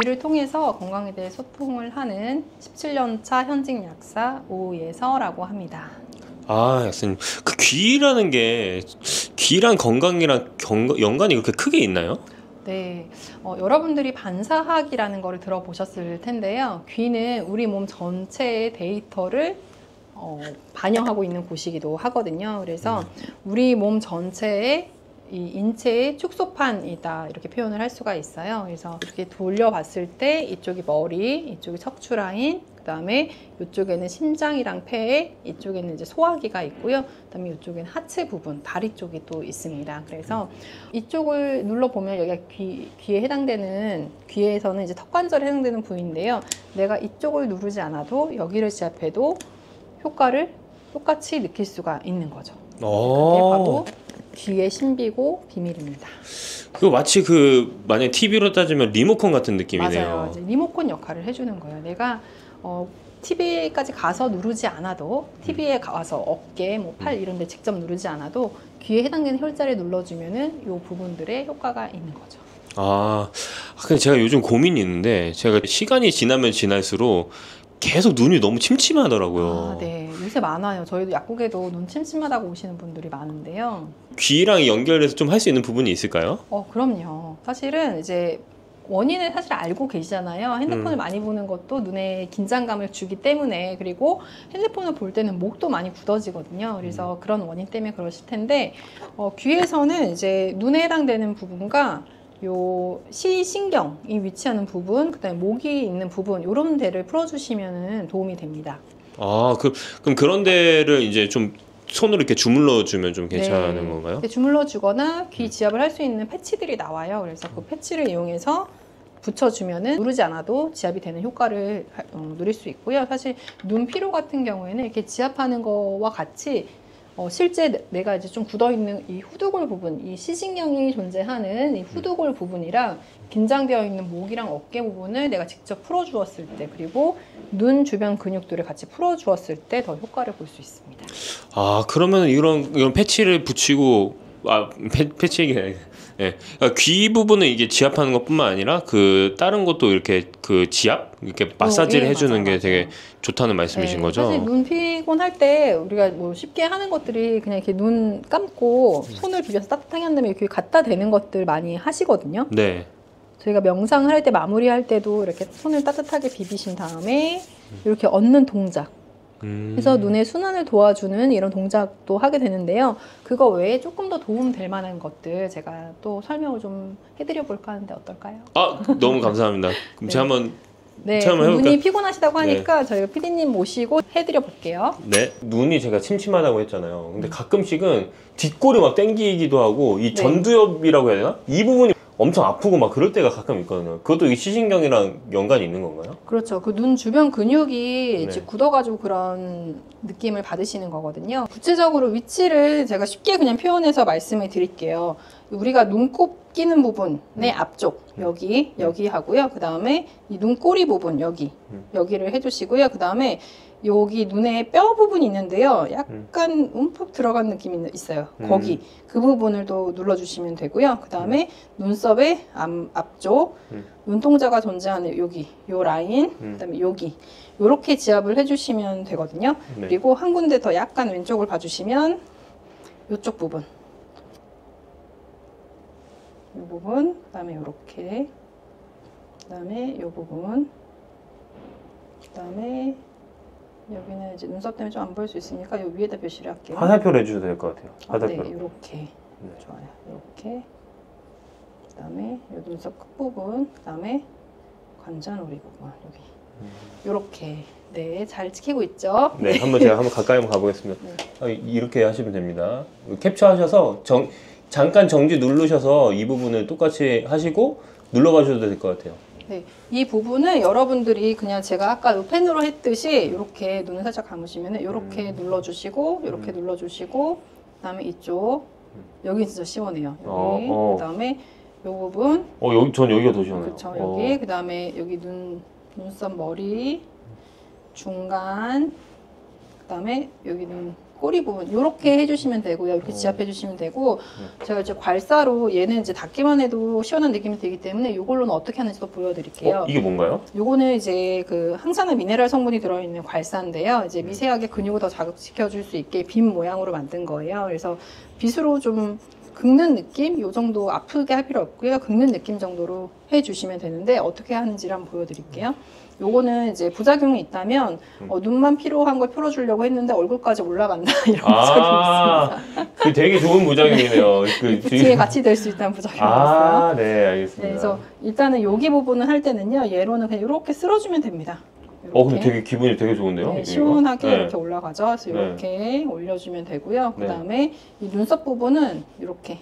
귀를 통해서 건강에 대해 소통을 하는 17년차 현직 약사 오예서라고 합니다. 아, 약사님, 그 귀라는 게 귀랑 건강이랑 연관이 그렇게 크게 있나요? 네, 여러분들이 반사학이라는 거를 들어보셨을 텐데요. 귀는 우리 몸 전체의 데이터를 반영하고 있는 곳이기도 하거든요. 그래서 우리 몸 전체의 이 인체의 축소판이다 이렇게 표현을 할 수가 있어요. 그래서 이렇게 돌려봤을 때 이쪽이 머리, 이쪽이 척추 라인, 그다음에 이쪽에는 심장이랑 폐, 이쪽에는 이제 소화기가 있고요. 그다음에 이쪽에는 하체 부분, 다리 쪽이 또 있습니다. 그래서 이쪽을 눌러 보면 여기가 귀에 해당되는, 귀에서는 이제 턱관절에 해당되는 부위인데요. 내가 이쪽을 누르지 않아도 여기를 지압해도 효과를 똑같이 느낄 수가 있는 거죠. 그게 바로 귀의 신비고 비밀입니다. 그거 마치 만약 TV로 따지면 리모컨 같은 느낌이네요. 맞아요. 이제 리모컨 역할을 해주는 거예요. 내가 TV까지 가서 누르지 않아도, TV에 가서 어깨, 뭐 팔 이런 데 직접 누르지 않아도 귀에 해당되는 혈자를 눌러주면은 이 부분들의 효과가 있는 거죠. 근데 제가 요즘 고민이 있는데, 제가 시간이 지나면 지날수록 계속 눈이 너무 침침하더라고요. 네. 요새 많아요. 저희도 약국에도 눈 침침하다고 오시는 분들이 많은데요. 귀랑 연결해서 좀 할 수 있는 부분이 있을까요? 그럼요. 사실은 이제 원인을 사실 알고 계시잖아요. 핸드폰을 많이 보는 것도 눈에 긴장감을 주기 때문에, 그리고 핸드폰을 볼 때는 목도 많이 굳어지거든요. 그래서 그런 원인 때문에 그러실 텐데, 귀에서는 이제 눈에 해당되는 부분과 요 시신경이 위치하는 부분, 그다음에 목이 있는 부분, 요런 데를 풀어주시면 도움이 됩니다. 그럼 그런 데를 이제 좀 손으로 이렇게 주물러 주면 좀 괜찮은 네. 건가요? 주물러 주거나 귀 지압을 할 수 있는 패치들이 나와요. 그래서 그 패치를 이용해서 붙여주면은 누르지 않아도 지압이 되는 효과를 누릴 수 있고요. 사실 눈 피로 같은 경우에는 이렇게 지압하는 거와 같이 실제 내가 이제 좀 굳어있는 이 후두골 부분, 이 시신경이 존재하는 이 후두골 부분이랑 긴장되어 있는 목이랑 어깨 부분을 내가 직접 풀어주었을 때, 그리고 눈 주변 근육들을 같이 풀어주었을 때 더 효과를 볼 수 있습니다. 그러면 이런 패치를 붙이고, 패치 얘기 예. 그러니까 귀 부분은 이게 지압하는 것뿐만 아니라 다른 것도 이렇게 지압? 이렇게 마사지를 해주는 맞아요, 게 맞아요. 되게 좋다는 말씀이신 거죠? 사실 눈 피곤할 때 우리가 뭐 쉽게 하는 것들이 그냥 이렇게 눈 감고 손을 비벼서 따뜻하게 한 다음에 이렇게 갖다 대는 것들 많이 하시거든요. 네. 저희가 명상을 할 때, 마무리할 때도 이렇게 손을 따뜻하게 비비신 다음에 이렇게 얹는 동작, 그래서 눈의 순환을 도와주는 이런 동작도 하게 되는데요. 그거 외에 조금 더 도움 될 만한 것들 제가 또 설명을 좀 해드려 볼까 하는데 어떨까요? 너무 감사합니다. 그럼 제가 한번 네, 체험해볼까요? 눈이 피곤하시다고 하니까 저희가 피디님 모시고 해드려 볼게요. 네. 눈이 제가 침침하다고 했잖아요. 근데 가끔씩은 뒷골이 막 땡기기도 하고, 이 전두엽이라고 해야 되나? 이 부분이 엄청 아프고 막 그럴 때가 가끔 있거든요. 그것도 이 시신경이랑 연관이 있는 건가요? 그렇죠. 그 눈 주변 근육이 이제 굳어가지고 그런 느낌을 받으시는 거거든요. 구체적으로 위치를 제가 쉽게 그냥 표현해서 말씀을 드릴게요. 우리가 눈곱 끼는 부분의 앞쪽, 여기 하고요. 그 다음에 이 눈꼬리 부분, 여기를 해주시고요. 그 다음에 여기 눈에 뼈 부분이 있는데요. 약간 움푹 들어간 느낌이 있어요. 거기 그 부분을 또 눌러주시면 되고요. 그 다음에 눈썹의 앞쪽, 눈동자가 존재하는 여기, 요 라인, 그 다음에 여기 요렇게 지압을 해주시면 되거든요. 네. 그리고 한 군데 더 약간 왼쪽을 봐주시면 요쪽 부분, 요 부분, 그 다음에 요렇게, 그 다음에 요 부분, 그 다음에 여기는 이제 눈썹 때문에 좀 안 보일 수 있으니까 요 위에다 표시를 할게요. 화살표를 해주셔도 될 것 같아요. 화살표. 네, 이렇게 좋아요. 이렇게. 그다음에 요 눈썹 끝 부분, 그다음에 관자놀이 부분 여기. 이렇게 잘 찍히고 있죠? 네, 제가 한번 가까이 한번 가보겠습니다. 이렇게 하시면 됩니다. 캡처하셔서 잠깐 정지 누르셔서 이 부분을 똑같이 하시고 눌러봐주셔도 될 것 같아요. 네, 이 부분은 여러분들이 그냥 제가 아까 펜으로 했듯이 이렇게 눈을 살짝 감으시면 이렇게 눌러주시고, 이렇게 눌러주시고, 그다음에 이쪽 여기 진짜 시원해요. 여기 그다음에 요 부분. 전 여기가 더 시원해요. 그렇죠. 여기 그다음에 여기 눈썹 머리 중간, 그다음에 여기 꼬리 부분 이렇게 해주시면 되고요. 이렇게 지압해 주시면 되고, 제가 이제 괄사로 얘는 이제 닿기만 해도 시원한 느낌이 들기 때문에 이걸로는 어떻게 하는지 또 보여드릴게요. 이게 뭔가요? 요거는 이제 그 항산화 미네랄 성분이 들어있는 괄사인데요. 이제 미세하게 근육을 더 자극시켜 줄 수 있게 빗 모양으로 만든 거예요. 그래서 빗으로 좀 긁는 느낌? 요 정도 아프게 할 필요 없고요. 긁는 느낌 정도로 해주시면 되는데 어떻게 하는지를 한번 보여드릴게요. 요거는 이제 부작용이 있다면 눈만 필요한 걸 풀어주려고 했는데 얼굴까지 올라간다 이런 부작용이 있습니다. 그 되게 좋은 부작용이네요. 그 부팅에 같이 될 수 있다는 부작용이 있어요. 네, 알겠습니다. 네, 그래서 일단은 여기 부분을 할 때는요, 얘로는 그냥 이렇게 쓸어주면 됩니다. 근데 되게 기분이 되게 좋은데요? 네, 시원하게 네. 이렇게 올라가죠. 그래서 이렇게 올려주면 되고요. 그 다음에 이 눈썹 부분은 이렇게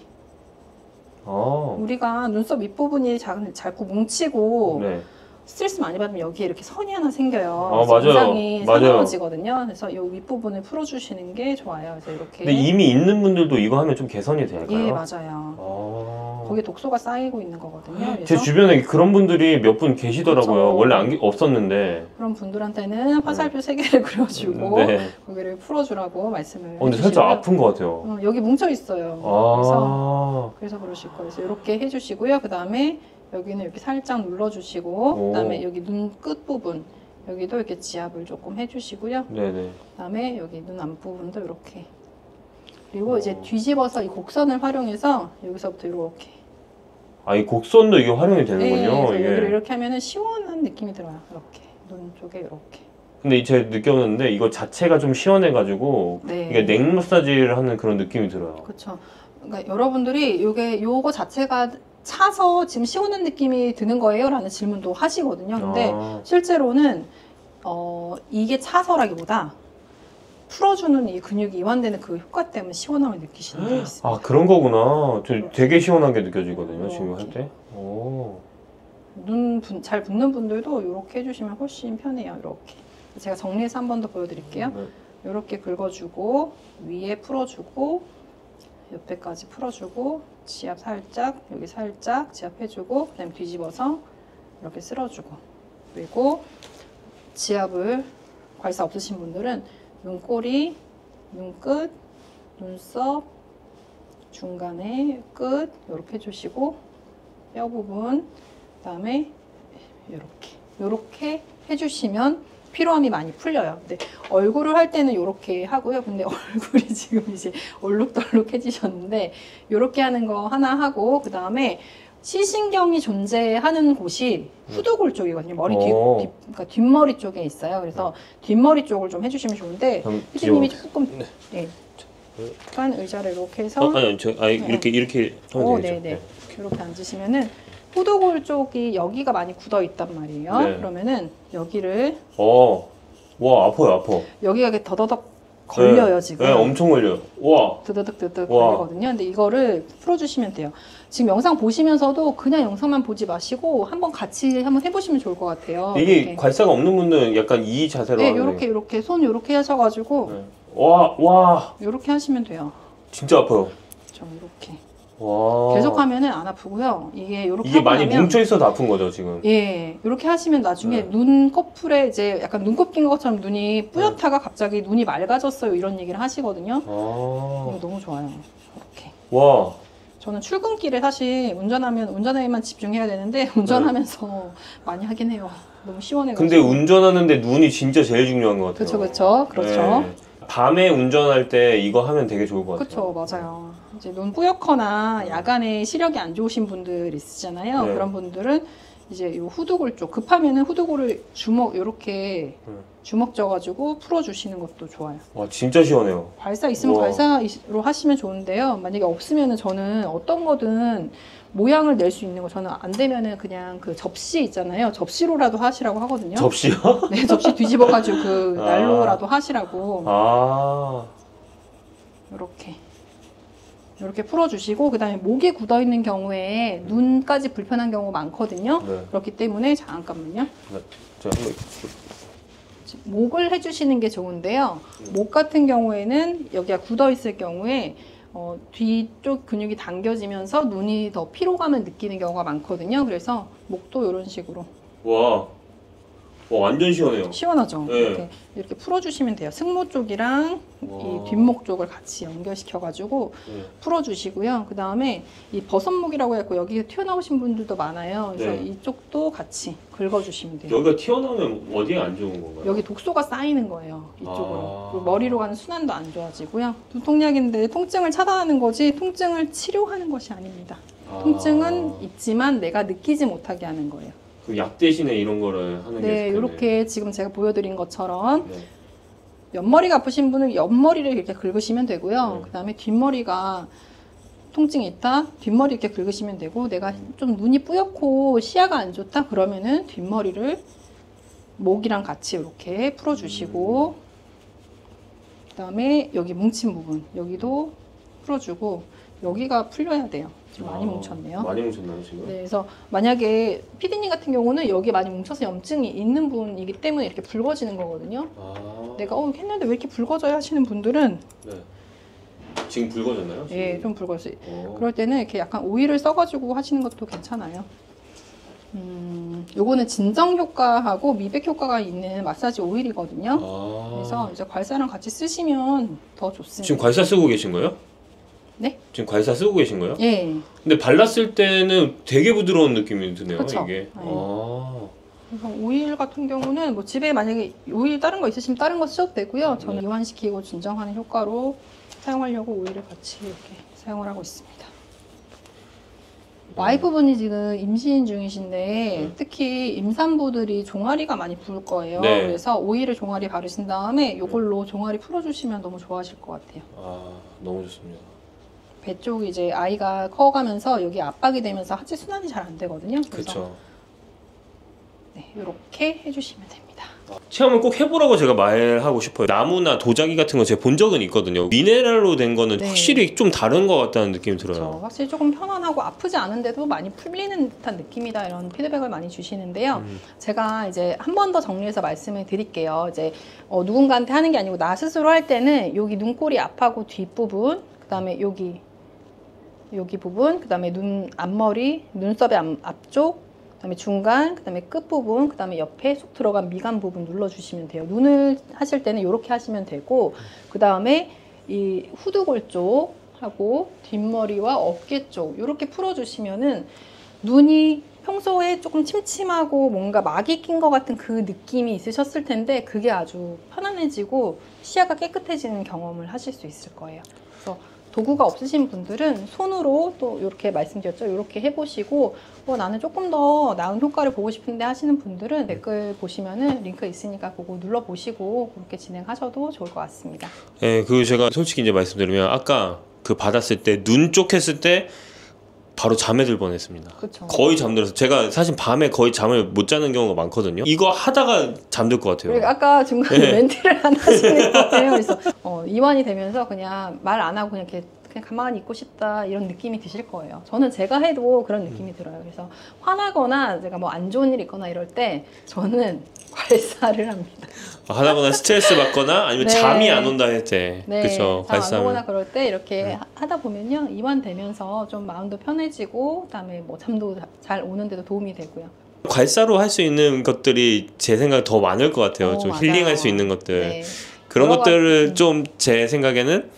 우리가 눈썹 윗부분이 자꾸 뭉치고 네. 스트레스 많이 받으면 여기에 이렇게 선이 하나 생겨요. 맞아요. 인상이 맞아요. 사나워지거든요. 그래서 이 윗부분을 풀어주시는 게 좋아요. 그래서 이렇게. 근데 이미 있는 분들도 이거 하면 좀 개선이 될까요? 예, 맞아요. 거기에 독소가 쌓이고 있는 거거든요. 그래서 제 주변에 그런 분들이 몇 분 계시더라고요. 그렇죠. 원래 없었는데. 그런 분들한테는 화살표 3개를 그려주고 거기를 풀어주라고 말씀을 근데 살짝 아픈 것 같아요. 여기 뭉쳐 있어요. 그래서 그러실 거예요. 그래서 이렇게 해주시고요. 그 다음에 여기는 이렇게 살짝 눌러주시고, 그 다음에 여기 눈 끝 부분 여기도 이렇게 지압을 조금 해주시고요. 네네. 그 다음에 여기 눈 앞부분도 이렇게. 그리고 이제 뒤집어서 이 곡선을 활용해서 여기서부터 이렇게. 이 곡선도 이게 활용이 되는군요. 그래서 이게. 여기를 이렇게 하면은 시원한 느낌이 들어요. 이렇게 눈 쪽에 이렇게. 근데 제가 느꼈는데 이거 자체가 좀 시원해가지고 이게 넥 마사지를 하는 그런 느낌이 들어요. 그렇죠. 그러니까 여러분들이 요거 자체가 차서 지금 시원한 느낌이 드는 거예요? 라는 질문도 하시거든요. 근데 실제로는 이게 차서라기보다 풀어주는 이 근육이 이완되는 그 효과 때문에 시원함을 느끼시는 게 있습니다. 그런 거구나. 저 되게 시원하게 느껴지거든요. 지금 할 때. 눈 잘 붓는 분들도 이렇게 해주시면 훨씬 편해요. 이렇게. 제가 정리해서 한 번 더 보여드릴게요. 이렇게 긁어주고 위에 풀어주고 옆에까지 풀어주고 지압 살짝, 여기 살짝 지압해주고 그다음에 뒤집어서 이렇게 쓸어주고, 그리고 지압을 괄사 없으신 분들은 눈꼬리, 눈끝, 눈썹, 중간에 끝 이렇게 해주시고 뼈 부분, 그다음에 이렇게 해주시면 피로함이 많이 풀려요. 근데 얼굴을 할 때는 이렇게 하고요. 근데 얼굴이 지금 이제 얼룩덜룩해지셨는데 이렇게 하는 거 하나 하고, 그 다음에 시신경이 존재하는 곳이 후두골 쪽이거든요. 머리 그러니까 뒷머리 쪽에 있어요. 그래서 뒷머리 쪽을 좀 해주시면 좋은데 피디님이 조금 약간 의자를 이렇게 해서 이렇게 하면 되겠죠. 네네. 이렇게 앉으시면은 후두골 쪽이 여기가 많이 굳어 있단 말이에요. 그러면은 여기를 와 아파. 여기가 이렇게 더더덕 걸려요. 지금. 네, 엄청 걸려요. 와. 드드득 걸리거든요. 근데 이거를 풀어주시면 돼요. 지금 영상 보시면서도 그냥 영상만 보지 마시고 한번 같이 한번 해보시면 좋을 것 같아요. 이게 이렇게. 괄사가 없는 분들은 약간 이 자세로 하는 이렇게 손 이렇게 하셔가지고 와 이렇게 하시면 돼요. 진짜 아파요. 좀 이렇게. 와. 계속 하면은 안 아프고요. 이게 많이 뭉쳐 있어도 아픈 거죠 지금. 예, 이렇게 하시면 나중에 눈꺼풀에 이제 약간 눈곱 낀 것처럼 눈이 뿌옇다가 갑자기 눈이 맑아졌어요 이런 얘기를 하시거든요. 이거 너무 좋아요. 이렇게. 와. 저는 출근길에 사실 운전에만 집중해야 되는데 운전하면서 많이 하긴 해요. 너무 시원해가지고. 근데 운전하는데 눈이 진짜 제일 중요한 것 같아요. 그렇죠. 네. 밤에 운전할 때 이거 하면 되게 좋을 것 같아요. 그렇죠, 맞아요. 이제 눈 뿌옇거나 야간에 시력이 안 좋으신 분들 있으시잖아요. 그런 분들은 이제 이 후두골 쪽 급하면은 후두골을 이렇게 주먹 져가지고 풀어주시는 것도 좋아요. 와 진짜 시원해요. 괄사 있으면 괄사로 하시면 좋은데요. 만약에 없으면은 저는 어떤 거든 모양을 낼 수 있는 거, 저는 안 되면은 그냥 그 접시 있잖아요. 접시로라도 하시라고 하거든요. 접시요? 네, 접시 뒤집어가지고 그 난로라도 하시라고. 이렇게 풀어주시고, 그 다음에 목에 굳어 있는 경우에 눈까지 불편한 경우가 많거든요. 그렇기 때문에 잠깐만요. 목을 해주시는 게 좋은데요. 목 같은 경우에는 여기가 굳어 있을 경우에 뒤쪽 근육이 당겨지면서 눈이 더 피로감을 느끼는 경우가 많거든요. 그래서 목도 이런 식으로. 와. 완전 시원해요. 시원하죠? 네. 이렇게 풀어주시면 돼요. 승모 쪽이랑 이 뒷목 쪽을 같이 연결시켜가지고 풀어주시고요. 그 다음에 이 버섯목이라고 해서 여기 튀어나오신 분들도 많아요. 그래서 이쪽도 같이 긁어주시면 돼요. 여기가 튀어나오면 어디에 안 좋은 건가요? 여기 독소가 쌓이는 거예요. 이쪽으로. 그리고 머리로 가는 순환도 안 좋아지고요. 두통약인데 통증을 차단하는 거지 통증을 치료하는 것이 아닙니다. 통증은 있지만 내가 느끼지 못하게 하는 거예요. 그 약 대신에 이런 거를 하는 게 네, 이렇게 지금 제가 보여드린 것처럼 옆머리가 아프신 분은 옆머리를 이렇게 긁으시면 되고요. 그 다음에 뒷머리가 통증이 있다, 뒷머리 이렇게 긁으시면 되고, 내가 좀 눈이 뿌옇고 시야가 안 좋다 그러면은 뒷머리를 목이랑 같이 이렇게 풀어주시고, 그 다음에 여기 뭉친 부분 여기도 풀어주고, 여기가 풀려야 돼요. 좀 많이 뭉쳤네요. 많이 뭉쳤나요 지금? 네, 그래서 만약에 피디님 같은 경우는 여기 많이 뭉쳐서 염증이 있는 부분이기 때문에 이렇게 붉어지는 거거든요. 내가 했는데 왜 이렇게 붉어져요 하시는 분들은 지금 붉어졌나요? 지금? 예, 좀 붉어져요. 그럴 때는 이렇게 약간 오일을 써가지고 하시는 것도 괜찮아요. 요거는 진정 효과하고 미백 효과가 있는 마사지 오일이거든요. 그래서 이제 괄사랑 같이 쓰시면 더 좋습니다. 지금 괄사 쓰고 계신 거예요? 네? 지금 괄사 쓰고 계신 거예요? 예. 근데 발랐을 때는 되게 부드러운 느낌이 드네요. 그쵸? 이게. 그래서 오일 같은 경우는 뭐 집에 만약에 오일 다른 거 있으시면 다른 거 쓰셔도 되고요. 저는 이완시키고 진정하는 효과로 사용하려고 오일을 같이 이렇게 사용을 하고 있습니다. 와이프분이 지금 임신 중이신데 특히 임산부들이 종아리가 많이 부을 거예요. 그래서 오일을 종아리 바르신 다음에 이걸로 종아리 풀어주시면 너무 좋아하실 것 같아요. 너무 좋습니다. 배 쪽이 이제 아이가 커가면서 여기 압박이 되면서 하체 순환이 잘 안 되거든요. 그래서 네, 이렇게 해주시면 됩니다. 체험을 꼭 해보라고 제가 말하고 싶어요. 나무나 도자기 같은 거 제가 본 적은 있거든요. 미네랄로 된 거는 확실히 좀 다른 것 같다는 느낌이 들어요. 그렇죠. 확실히 조금 편안하고 아프지 않은데도 많이 풀리는 듯한 느낌이다, 이런 피드백을 많이 주시는데요. 제가 이제 한 번 더 정리해서 말씀을 드릴게요. 이제 누군가한테 하는 게 아니고 나 스스로 할 때는 여기 눈꼬리 앞하고 뒷부분, 그 다음에 여기 부분, 그 다음에 눈 앞머리, 눈썹의 앞쪽, 그 다음에 중간, 그 다음에 끝부분, 그 다음에 옆에 쏙 들어간 미간 부분 눌러주시면 돼요. 눈을 하실 때는 이렇게 하시면 되고, 그 다음에 이 후두골 쪽하고 뒷머리와 어깨 쪽 이렇게 풀어주시면은 눈이 평소에 조금 침침하고 뭔가 막이 낀 것 같은 그 느낌이 있으셨을 텐데 그게 아주 편안해지고 시야가 깨끗해지는 경험을 하실 수 있을 거예요. 그래서 도구가 없으신 분들은 손으로 또 이렇게 말씀드렸죠. 이렇게 해보시고 나는 조금 더 나은 효과를 보고 싶은데 하시는 분들은 댓글 보시면은 링크 있으니까 그거 눌러보시고 그렇게 진행하셔도 좋을 것 같습니다. 네, 그 제가 솔직히 이제 말씀드리면 아까 그 받았을 때 눈 쪽 했을 때 바로 잠에 들 뻔했습니다. 그쵸. 거의 잠들어서 제가 사실 밤에 거의 잠을 못 자는 경우가 많거든요. 이거 하다가 잠들 것 같아요. 그러니까 아까 중간에 멘트를 안 하시는 거예요. 그래서 이완이 되면서 그냥 말 안 하고 그냥 이렇게 가만히 있고 싶다 이런 느낌이 드실 거예요. 저는 제가 해도 그런 느낌이 들어요. 그래서 화나거나 제가 뭐 안 좋은 일 있거나 이럴 때 저는 괄사를 합니다. 하다거나 스트레스 받거나 아니면 잠이 안 온다 할 때, 그렇죠. 잠 안 오거나 그럴 때 이렇게 하다 보면요 이완되면서 좀 마음도 편해지고 그다음에 뭐 잠도 잘 오는데도 도움이 되고요. 괄사로 할 수 있는 것들이 제 생각에 더 많을 것 같아요. 좀 맞아요. 힐링할 수 있는 것들. 그런 것들을 좀 제 생각에는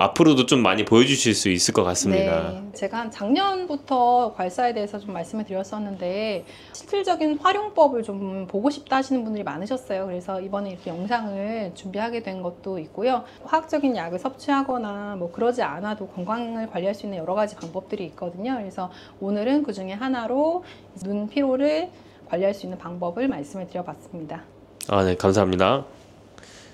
앞으로도 좀 많이 보여주실 수 있을 것 같습니다. 네, 제가 작년부터 괄사에 대해서 좀 말씀을 드렸었는데 실질적인 활용법을 좀 보고 싶다 하시는 분들이 많으셨어요. 그래서 이번에 이렇게 영상을 준비하게 된 것도 있고요. 화학적인 약을 섭취하거나 뭐 그러지 않아도 건강을 관리할 수 있는 여러 가지 방법들이 있거든요. 그래서 오늘은 그 중에 하나로 눈 피로를 관리할 수 있는 방법을 말씀을 드려봤습니다. 네, 감사합니다.